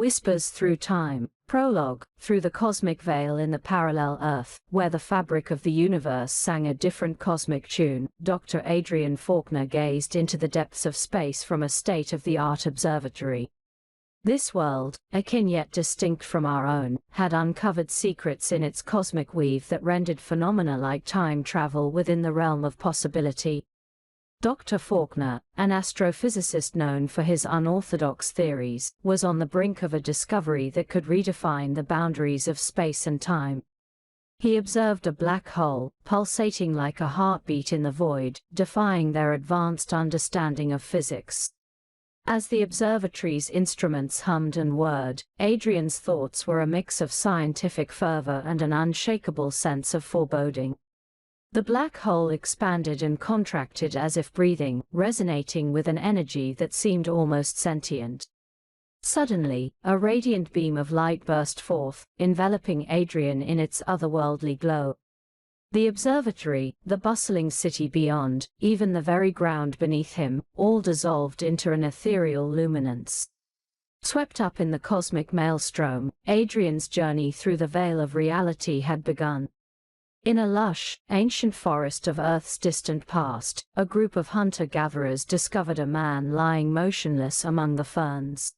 Whispers Through Time, Prologue, through the cosmic veil in the parallel Earth, where the fabric of the universe sang a different cosmic tune, Dr. Adrien Faulkner gazed into the depths of space from a state-of-the-art observatory. This world, akin yet distinct from our own, had uncovered secrets in its cosmic weave that rendered phenomena like time travel within the realm of possibility. Dr. Faulkner, an astrophysicist known for his unorthodox theories, was on the brink of a discovery that could redefine the boundaries of space and time. He observed a black hole, pulsating like a heartbeat in the void, defying their advanced understanding of physics. As the observatory's instruments hummed and whirred, Adrien's thoughts were a mix of scientific fervor and an unshakable sense of foreboding. The black hole expanded and contracted as if breathing, resonating with an energy that seemed almost sentient. Suddenly, a radiant beam of light burst forth, enveloping Adrien in its otherworldly glow. The observatory, the bustling city beyond, even the very ground beneath him, all dissolved into an ethereal luminance. Swept up in the cosmic maelstrom, Adrien's journey through the veil of reality had begun. In a lush, ancient forest of Earth's distant past, a group of hunter-gatherers discovered a man lying motionless among the ferns.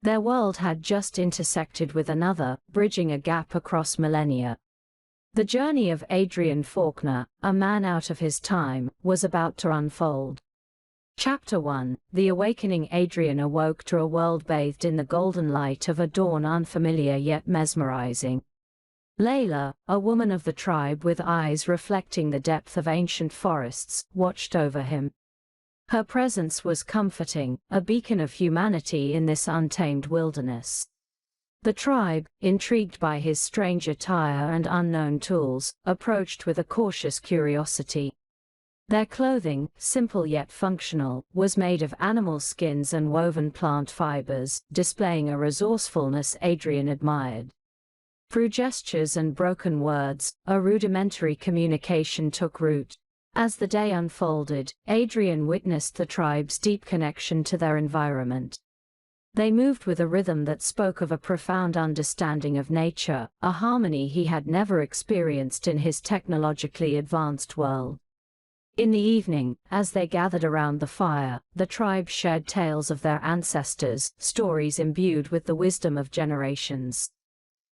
Their world had just intersected with another, bridging a gap across millennia. The journey of Adrien Faulkner, a man out of his time, was about to unfold. Chapter 1: The Awakening. Adrien awoke to a world bathed in the golden light of a dawn unfamiliar yet mesmerizing. Layla, a woman of the tribe with eyes reflecting the depth of ancient forests, watched over him. Her presence was comforting, a beacon of humanity in this untamed wilderness. The tribe, intrigued by his strange attire and unknown tools, approached with a cautious curiosity. Their clothing, simple yet functional, was made of animal skins and woven plant fibers, displaying a resourcefulness Adrien admired. Through gestures and broken words, a rudimentary communication took root. As the day unfolded, Adrien witnessed the tribe's deep connection to their environment. They moved with a rhythm that spoke of a profound understanding of nature, a harmony he had never experienced in his technologically advanced world. In the evening, as they gathered around the fire, the tribe shared tales of their ancestors, stories imbued with the wisdom of generations.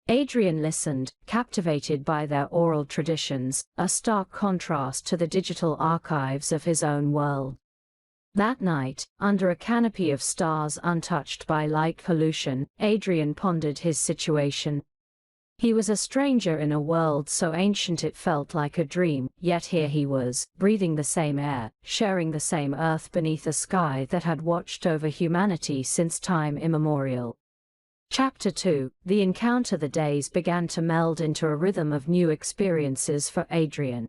Adrien listened, captivated by their oral traditions, a stark contrast to the digital archives of his own world. That night, under a canopy of stars untouched by light pollution, Adrien pondered his situation. He was a stranger in a world so ancient it felt like a dream, yet here he was, breathing the same air, sharing the same earth beneath a sky that had watched over humanity since time immemorial. Chapter 2: The Encounter. The days began to meld into a rhythm of new experiences for Adrien.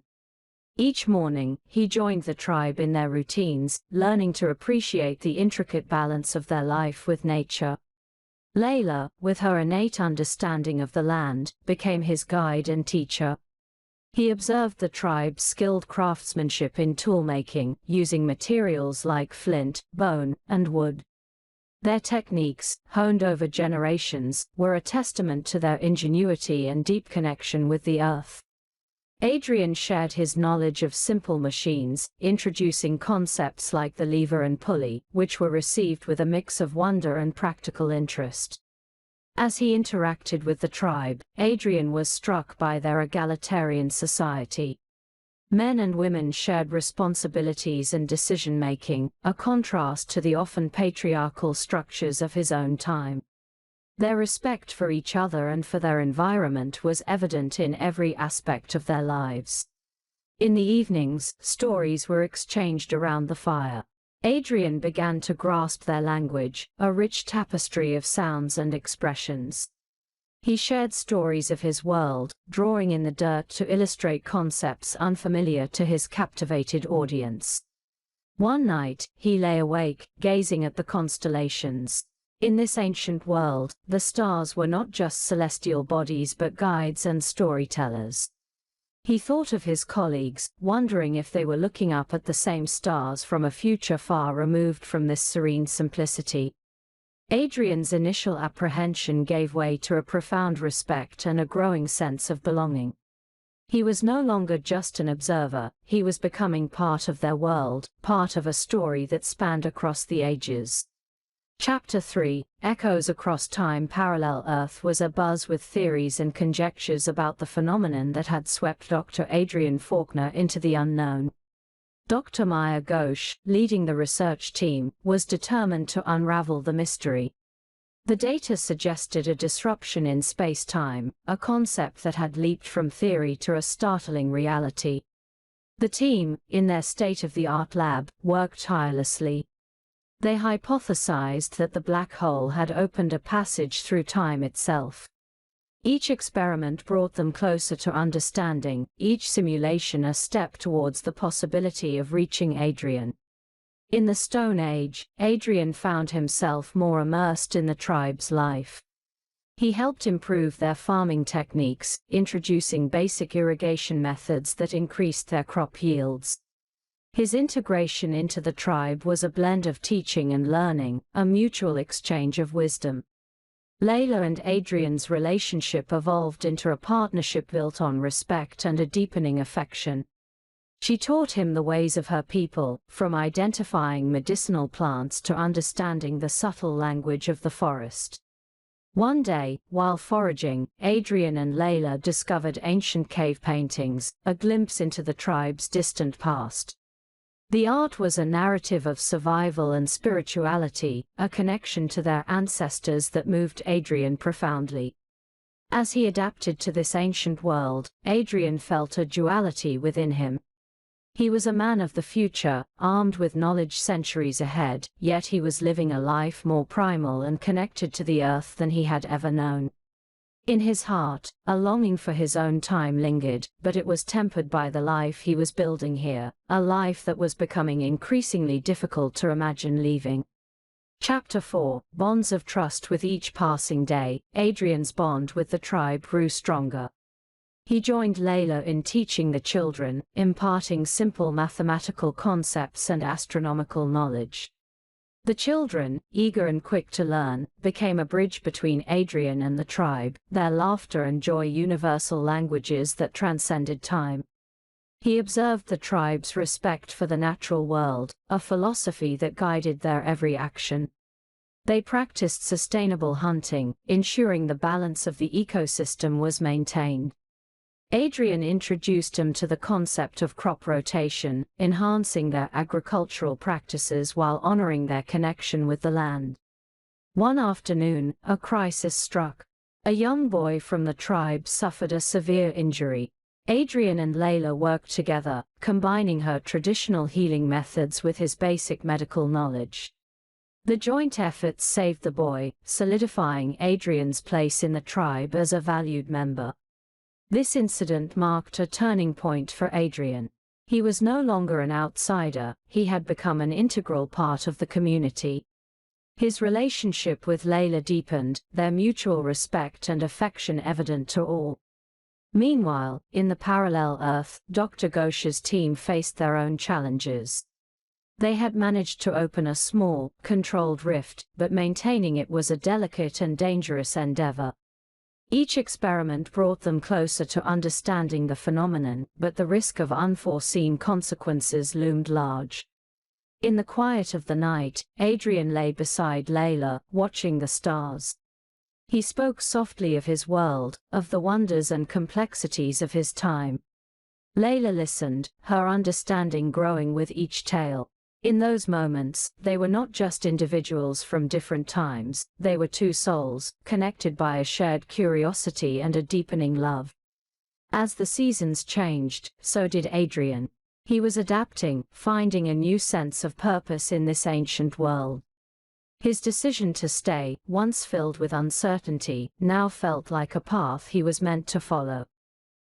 Each morning, he joined the tribe in their routines, learning to appreciate the intricate balance of their life with nature. Layla, with her innate understanding of the land, became his guide and teacher. He observed the tribe's skilled craftsmanship in toolmaking, using materials like flint, bone, and wood. Their techniques, honed over generations, were a testament to their ingenuity and deep connection with the earth. Adrien shared his knowledge of simple machines, introducing concepts like the lever and pulley, which were received with a mix of wonder and practical interest. As he interacted with the tribe, Adrien was struck by their egalitarian society. Men and women shared responsibilities and decision-making, a contrast to the often patriarchal structures of his own time. Their respect for each other and for their environment was evident in every aspect of their lives. In the evenings, stories were exchanged around the fire. Adrien began to grasp their language, a rich tapestry of sounds and expressions. He shared stories of his world, drawing in the dirt to illustrate concepts unfamiliar to his captivated audience. One night, he lay awake, gazing at the constellations. In this ancient world, the stars were not just celestial bodies but guides and storytellers. He thought of his colleagues, wondering if they were looking up at the same stars from a future far removed from this serene simplicity. Adrien's initial apprehension gave way to a profound respect and a growing sense of belonging. He was no longer just an observer, he was becoming part of their world, part of a story that spanned across the ages. Chapter 3, Echoes Across Time. Parallel Earth was abuzz with theories and conjectures about the phenomenon that had swept Dr. Adrien Faulkner into the unknown. Dr. Maya Ghosh, leading the research team, was determined to unravel the mystery. The data suggested a disruption in space-time, a concept that had leaped from theory to a startling reality. The team, in their state-of-the-art lab, worked tirelessly. They hypothesized that the black hole had opened a passage through time itself. Each experiment brought them closer to understanding, each simulation a step towards the possibility of reaching Adrien. In the Stone Age, Adrien found himself more immersed in the tribe's life. He helped improve their farming techniques, introducing basic irrigation methods that increased their crop yields. His integration into the tribe was a blend of teaching and learning, a mutual exchange of wisdom. Layla and Adrien's relationship evolved into a partnership built on respect and a deepening affection. She taught him the ways of her people, from identifying medicinal plants to understanding the subtle language of the forest. One day, while foraging, Adrien and Layla discovered ancient cave paintings, a glimpse into the tribe's distant past. The art was a narrative of survival and spirituality, a connection to their ancestors that moved Adrien profoundly. As he adapted to this ancient world, Adrien felt a duality within him. He was a man of the future, armed with knowledge centuries ahead, yet he was living a life more primal and connected to the earth than he had ever known. In his heart, a longing for his own time lingered, but it was tempered by the life he was building here, a life that was becoming increasingly difficult to imagine leaving. Chapter 4, Bonds of Trust. With each passing day, Adrien's bond with the tribe grew stronger. He joined Layla in teaching the children, imparting simple mathematical concepts and astronomical knowledge. The children, eager and quick to learn, became a bridge between Adrien and the tribe, their laughter and joy universal languages that transcended time. He observed the tribe's respect for the natural world, a philosophy that guided their every action. They practiced sustainable hunting, ensuring the balance of the ecosystem was maintained. Adrien introduced him to the concept of crop rotation, enhancing their agricultural practices while honoring their connection with the land. One afternoon, a crisis struck. A young boy from the tribe suffered a severe injury. Adrien and Layla worked together, combining her traditional healing methods with his basic medical knowledge. The joint efforts saved the boy, solidifying Adrien's place in the tribe as a valued member. This incident marked a turning point for Adrien. He was no longer an outsider, he had become an integral part of the community. His relationship with Layla deepened, their mutual respect and affection evident to all. Meanwhile, in the parallel Earth, Dr. Ghosh's team faced their own challenges. They had managed to open a small, controlled rift, but maintaining it was a delicate and dangerous endeavor. Each experiment brought them closer to understanding the phenomenon, but the risk of unforeseen consequences loomed large. In the quiet of the night, Adrien lay beside Layla, watching the stars. He spoke softly of his world, of the wonders and complexities of his time. Layla listened, her understanding growing with each tale. In those moments, they were not just individuals from different times, they were two souls, connected by a shared curiosity and a deepening love. As the seasons changed, so did Adrien. He was adapting, finding a new sense of purpose in this ancient world. His decision to stay, once filled with uncertainty, now felt like a path he was meant to follow.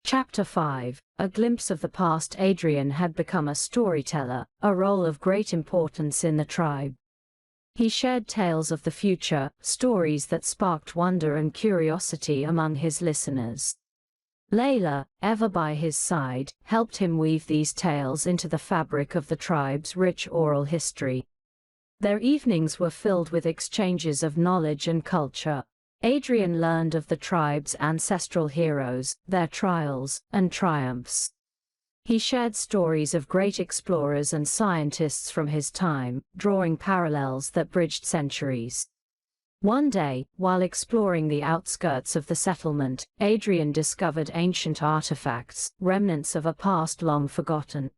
Chapter 5, A Glimpse of the Past. Adrien had become a storyteller, a role of great importance in the tribe. He shared tales of the future, stories that sparked wonder and curiosity among his listeners. Layla, ever by his side, helped him weave these tales into the fabric of the tribe's rich oral history. Their evenings were filled with exchanges of knowledge and culture. Adrien learned of the tribe's ancestral heroes, their trials and triumphs. He shared stories of great explorers and scientists from his time, drawing parallels that bridged centuries. One day, while exploring the outskirts of the settlement, Adrien discovered ancient artifacts, remnants of a past long forgotten.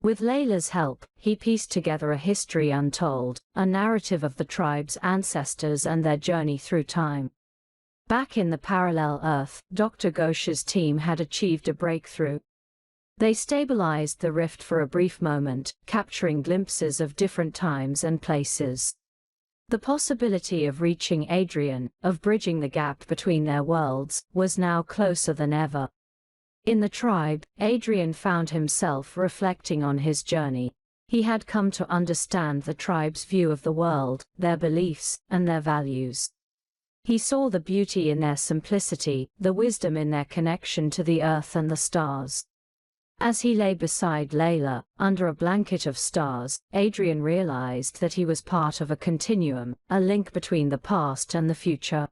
With Layla's help, he pieced together a history untold, a narrative of the tribe's ancestors and their journey through time. Back in the parallel Earth, Dr. Ghosh's team had achieved a breakthrough. They stabilized the rift for a brief moment, capturing glimpses of different times and places. The possibility of reaching Adrien, of bridging the gap between their worlds, was now closer than ever. In the tribe, Adrien found himself reflecting on his journey. He had come to understand the tribe's view of the world, their beliefs, and their values. He saw the beauty in their simplicity, the wisdom in their connection to the earth and the stars. As he lay beside Layla, under a blanket of stars, Adrien realized that he was part of a continuum, a link between the past and the future.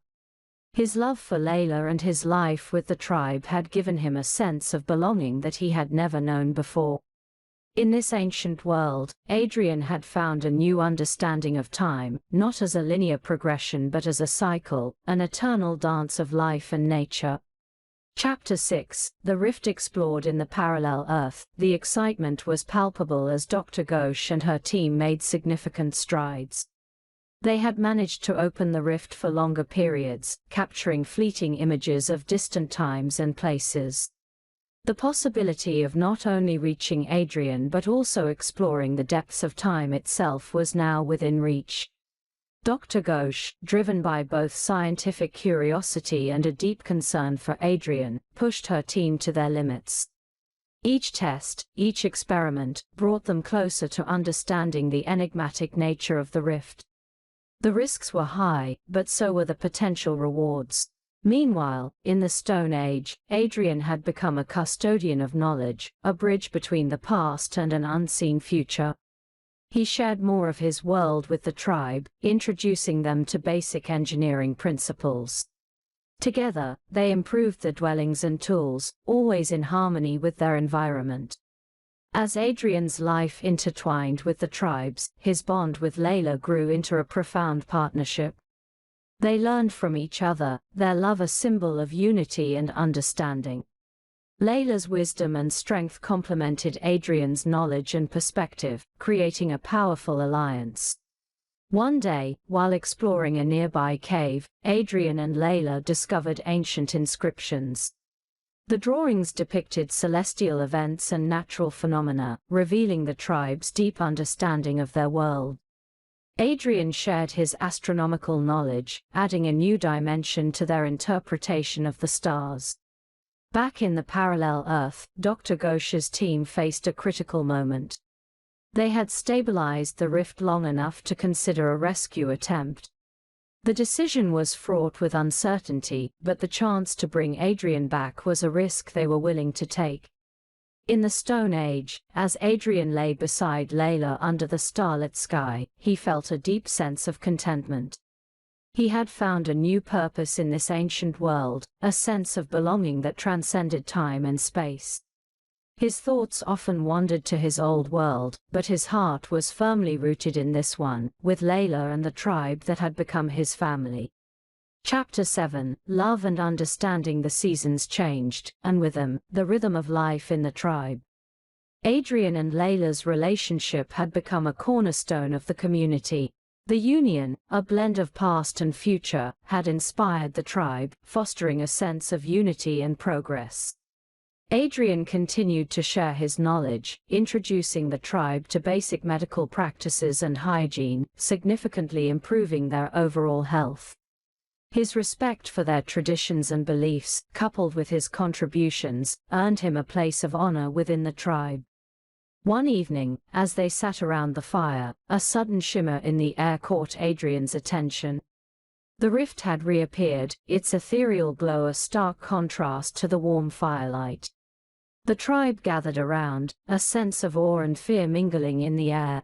His love for Layla and his life with the tribe had given him a sense of belonging that he had never known before. In this ancient world, Adrien had found a new understanding of time, not as a linear progression but as a cycle, an eternal dance of life and nature. Chapter 6, The Rift Explored in the Parallel Earth. The excitement was palpable as Dr. Ghosh and her team made significant strides. They had managed to open the rift for longer periods, capturing fleeting images of distant times and places. The possibility of not only reaching Adrien but also exploring the depths of time itself was now within reach. Dr. Ghosh, driven by both scientific curiosity and a deep concern for Adrien, pushed her team to their limits. Each test, each experiment, brought them closer to understanding the enigmatic nature of the rift. The risks were high, but so were the potential rewards. Meanwhile, in the Stone Age, Adrien had become a custodian of knowledge, a bridge between the past and an unseen future. He shared more of his world with the tribe, introducing them to basic engineering principles. Together, they improved the dwellings and tools, always in harmony with their environment. As Adrien's life intertwined with the tribe's, his bond with Layla grew into a profound partnership. They learned from each other, their love a symbol of unity and understanding. Layla's wisdom and strength complemented Adrien's knowledge and perspective, creating a powerful alliance. One day, while exploring a nearby cave, Adrien and Layla discovered ancient inscriptions. The drawings depicted celestial events and natural phenomena, revealing the tribe's deep understanding of their world. Adrien shared his astronomical knowledge, adding a new dimension to their interpretation of the stars. Back in the parallel Earth, Dr. Ghosh's team faced a critical moment. They had stabilized the rift long enough to consider a rescue attempt. The decision was fraught with uncertainty, but the chance to bring Adrien back was a risk they were willing to take. In the Stone Age, as Adrien lay beside Layla under the starlit sky, he felt a deep sense of contentment. He had found a new purpose in this ancient world, a sense of belonging that transcended time and space. His thoughts often wandered to his old world, but his heart was firmly rooted in this one, with Layla and the tribe that had become his family. Chapter 7, Love and Understanding. The seasons changed, and with them, the rhythm of life in the tribe. Adrien and Layla's relationship had become a cornerstone of the community. The union, a blend of past and future, had inspired the tribe, fostering a sense of unity and progress. Adrien continued to share his knowledge, introducing the tribe to basic medical practices and hygiene, significantly improving their overall health. His respect for their traditions and beliefs, coupled with his contributions, earned him a place of honor within the tribe. One evening, as they sat around the fire, a sudden shimmer in the air caught Adrien's attention. The rift had reappeared, its ethereal glow a stark contrast to the warm firelight. The tribe gathered around, a sense of awe and fear mingling in the air.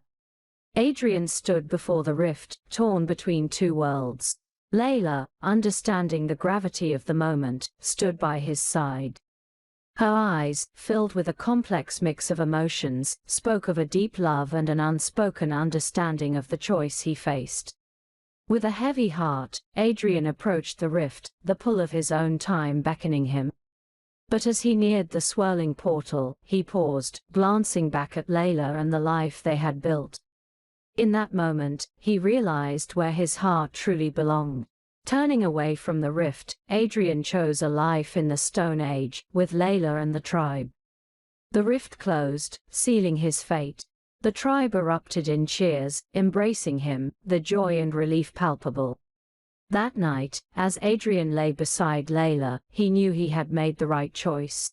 Adrien stood before the rift, torn between two worlds. Layla, understanding the gravity of the moment, stood by his side. Her eyes, filled with a complex mix of emotions, spoke of a deep love and an unspoken understanding of the choice he faced. With a heavy heart, Adrien approached the rift, the pull of his own time beckoning him. But as he neared the swirling portal, he paused, glancing back at Layla and the life they had built. In that moment, he realized where his heart truly belonged. Turning away from the rift, Adrien chose a life in the Stone Age, with Layla and the tribe. The rift closed, sealing his fate. The tribe erupted in cheers, embracing him, the joy and relief palpable. That night, as Adrien lay beside Layla, he knew he had made the right choice.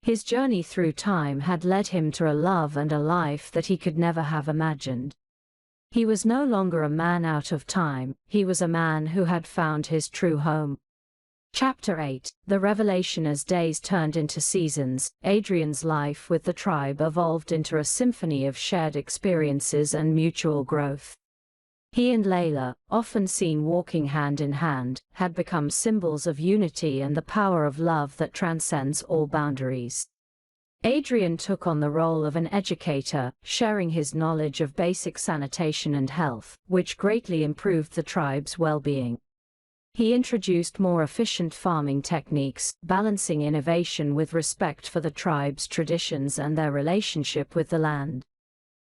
His journey through time had led him to a love and a life that he could never have imagined. He was no longer a man out of time, he was a man who had found his true home. Chapter 8, The Revelation. As days turned into seasons, Adrien's life with the tribe evolved into a symphony of shared experiences and mutual growth. He and Layla, often seen walking hand in hand, had become symbols of unity and the power of love that transcends all boundaries. Adrien took on the role of an educator, sharing his knowledge of basic sanitation and health, which greatly improved the tribe's well-being. He introduced more efficient farming techniques, balancing innovation with respect for the tribe's traditions and their relationship with the land.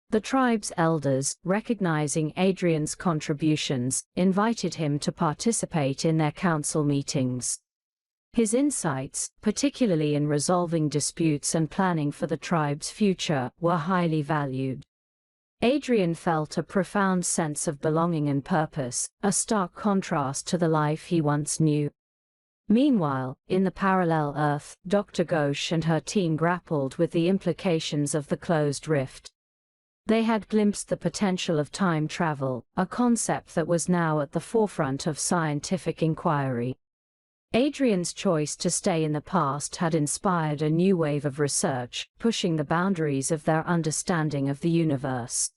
The tribe's elders, recognizing Adrien's contributions, invited him to participate in their council meetings. His insights, particularly in resolving disputes and planning for the tribe's future, were highly valued. Adrien felt a profound sense of belonging and purpose, a stark contrast to the life he once knew. Meanwhile, in the parallel Earth, Dr. Ghosh and her team grappled with the implications of the closed rift. They had glimpsed the potential of time travel, a concept that was now at the forefront of scientific inquiry. Adrien's choice to stay in the past had inspired a new wave of research, pushing the boundaries of their understanding of the universe.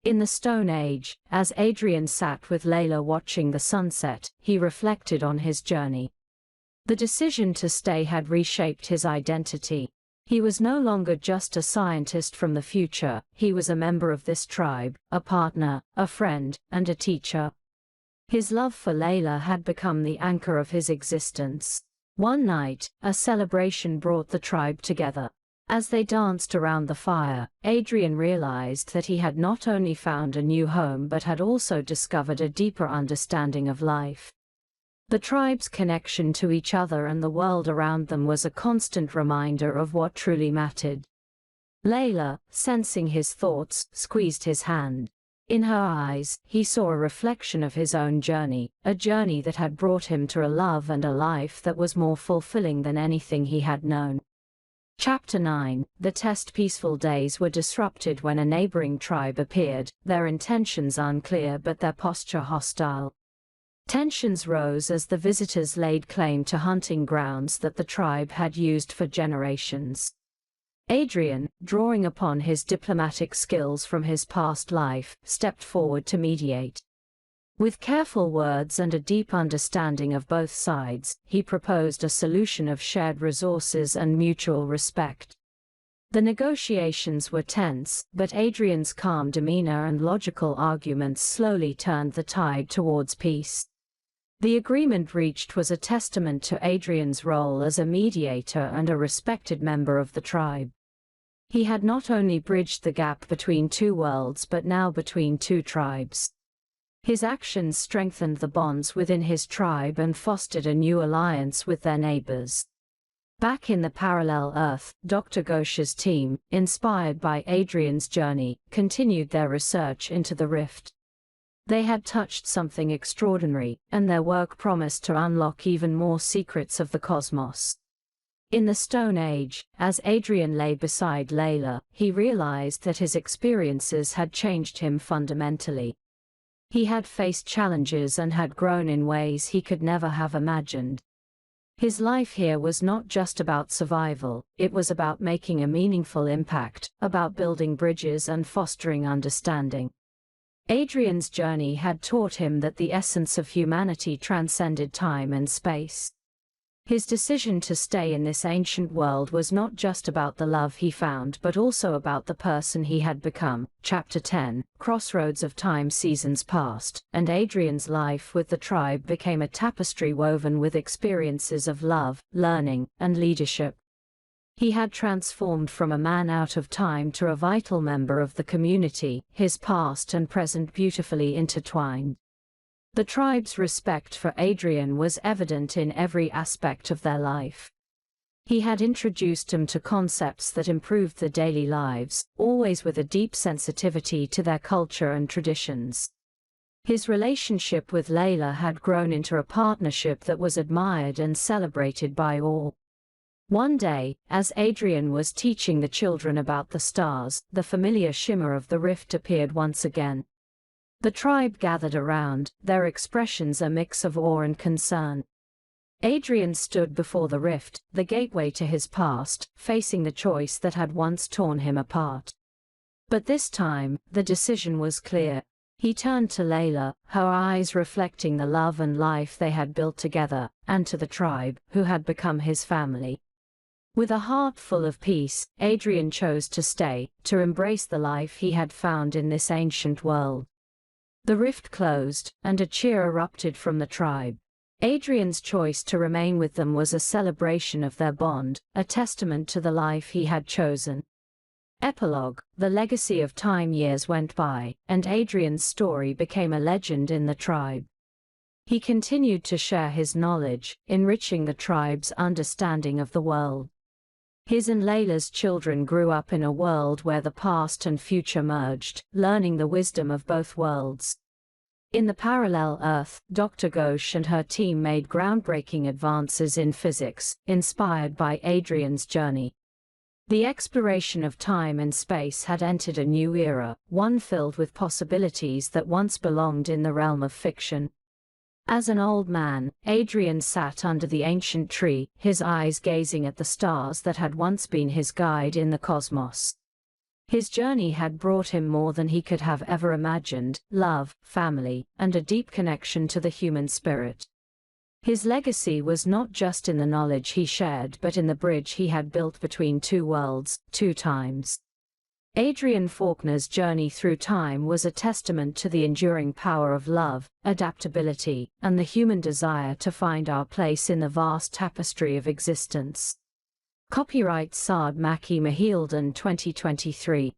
In the Stone Age, as Adrien sat with Layla watching the sunset, he reflected on his journey. The decision to stay had reshaped his identity. He was no longer just a scientist from the future, he was a member of this tribe, a partner, a friend, and a teacher. His love for Layla had become the anchor of his existence. One night, a celebration brought the tribe together. As they danced around the fire, Adrien realized that he had not only found a new home but had also discovered a deeper understanding of life. The tribe's connection to each other and the world around them was a constant reminder of what truly mattered. Layla, sensing his thoughts, squeezed his hand. In her eyes, he saw a reflection of his own journey, a journey that had brought him to a love and a life that was more fulfilling than anything he had known. Chapter 9, The Test. Peaceful days were disrupted when a neighboring tribe appeared, their intentions unclear but their posture hostile. Tensions rose as the visitors laid claim to hunting grounds that the tribe had used for generations. Adrien, drawing upon his diplomatic skills from his past life, stepped forward to mediate. With careful words and a deep understanding of both sides, he proposed a solution of shared resources and mutual respect. The negotiations were tense, but Adrien's calm demeanor and logical arguments slowly turned the tide towards peace. The agreement reached was a testament to Adrien's role as a mediator and a respected member of the tribe. He had not only bridged the gap between two worlds but now between two tribes. His actions strengthened the bonds within his tribe and fostered a new alliance with their neighbors. Back in the parallel Earth, Dr. Ghosh's team, inspired by Adrien's journey, continued their research into the rift. They had touched something extraordinary, and their work promised to unlock even more secrets of the cosmos. In the Stone Age, as Adrien lay beside Layla, he realized that his experiences had changed him fundamentally. He had faced challenges and had grown in ways he could never have imagined. His life here was not just about survival, it was about making a meaningful impact, about building bridges and fostering understanding. Adrien's journey had taught him that the essence of humanity transcended time and space. His decision to stay in this ancient world was not just about the love he found but also about the person he had become. Chapter 10, Crossroads of Time. Seasons passed, and Adrien's life with the tribe became a tapestry woven with experiences of love, learning, and leadership. He had transformed from a man out of time to a vital member of the community, his past and present beautifully intertwined. The tribe's respect for Adrien was evident in every aspect of their life. He had introduced them to concepts that improved their daily lives, always with a deep sensitivity to their culture and traditions. His relationship with Layla had grown into a partnership that was admired and celebrated by all. One day, as Adrien was teaching the children about the stars, the familiar shimmer of the rift appeared once again. The tribe gathered around, their expressions a mix of awe and concern. Adrien stood before the rift, the gateway to his past, facing the choice that had once torn him apart. But this time, the decision was clear. He turned to Layla, her eyes reflecting the love and life they had built together, and to the tribe, who had become his family. With a heart full of peace, Adrien chose to stay, to embrace the life he had found in this ancient world. The rift closed, and a cheer erupted from the tribe. Adrien's choice to remain with them was a celebration of their bond, a testament to the life he had chosen. Epilogue. The legacy of time. Years went by, and Adrien's story became a legend in the tribe. He continued to share his knowledge, enriching the tribe's understanding of the world. His and Layla's children grew up in a world where the past and future merged, learning the wisdom of both worlds. In the parallel Earth, Dr. Ghosh and her team made groundbreaking advances in physics, inspired by Adrien's journey. The exploration of time and space had entered a new era, one filled with possibilities that once belonged in the realm of fiction. As an old man, Adrien sat under the ancient tree, his eyes gazing at the stars that had once been his guide in the cosmos. His journey had brought him more than he could have ever imagined: love, family, and a deep connection to the human spirit. His legacy was not just in the knowledge he shared but in the bridge he had built between two worlds, two times. Adrien Faulkner's journey through time was a testament to the enduring power of love, adaptability, and the human desire to find our place in the vast tapestry of existence. Copyright Saad Maki Mahildan 2023.